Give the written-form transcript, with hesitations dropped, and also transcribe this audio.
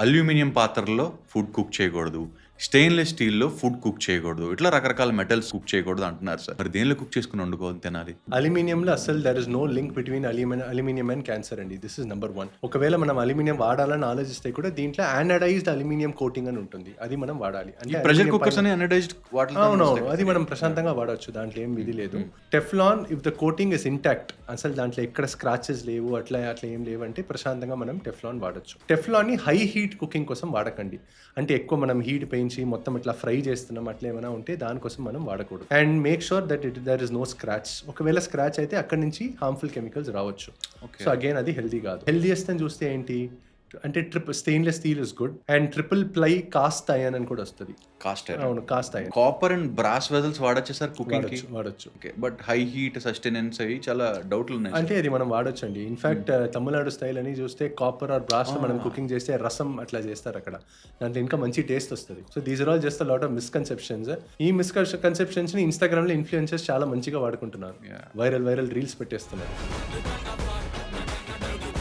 Aluminium పాత్రలో food cook చేయకూడదు, stainless స్టీల్లో food cook చేయకూడదు, ఇట్లా రకరకాల మెటల్స్ కుక్ చేయకూడదు అంటున్నారు సార్. మరి దేనిలో కుక్ చేసుకుని వండుకోవాలి తినాలి? అల్యూమినియంలో అసలు there is no link between aluminium and cancer అండి. This is number 1. ఒకవేళ మనం అల్యూమినియం వాడాలని ఆలోచిస్తే కూడా దీంట్లో యానడైజ్డ్ అల్యూమినియం కోటింగ్ అని ఉంటుంది, అది మనం వాడాలి. అంటే ప్రెషర్ కుక్కర్స్ అని అనడైజ్డ్ అవునవును, అది మనం ప్రశాంతంగా వాడవచ్చు, దాంట్లో ఏం విధి లేదు. Teflon if the coating is intact, అసలు దాంట్లో ఎక్కడ స్క్రాచెస్ లేవు, అట్లా ఏం లేవు అంటే ప్రశాంతంగా మనం టెఫ్లాన్ వాడచ్చు. టెఫ్లాన్ని హై హీట్ కుకింగ్ కోసం వాడకండి, అంటే ఎక్కువ మనం హీట్ పెంచి మొత్తం ఇట్లా ఫ్రై చేస్తున్నాం అట్లా ఏమైనా ఉంటే దానికోసం మనం వాడకూడదు. And make sure that there is no scratch. ఒకవేళ స్క్రాచ్ అయితే అక్కడ నుంచి హార్మ్ఫుల్ కెమికల్స్ రావచ్చు. సో అగైన్ అది హెల్దీ కాదు. హెల్దీయెస్ట్ అని చూస్తే ఏంటి అంటే stainless steel is good, and triple ply cast iron అని కూడా వస్తుంది. అవును, cast iron. Copper and brass vessels వాడచ్చు సార్ కుకింగ్ కి? వాడచ్చు. బట్ హై హీట్ సస్టెనెన్స్ అవి చాలా డౌట్లు ఉన్నాయి. అంటే అది మనం వాడచ్చు అండి. ఇన్ఫాక్ట్ తమిళనాడు స్టైల్ అని చూస్తే కాపర్ ఆర్ బ్రాస్ మనం కుకింగ్ చేస్తే రసం అట్లా చేస్తారు అక్కడ, దాంట్లో ఇంకా మంచి టేస్ట్ వస్తుంది. So these are all just lot of misconceptions. ఈ మిస్కన్సెప్షన్స్ ని ఇన్స్టాగ్రామ్ లో ఇన్ఫ్లుయెన్సర్స్ చాలా మంచిగా వాడుకుంటున్నారు, వైరల్ రీల్స్ పెట్టేస్తున్నారు.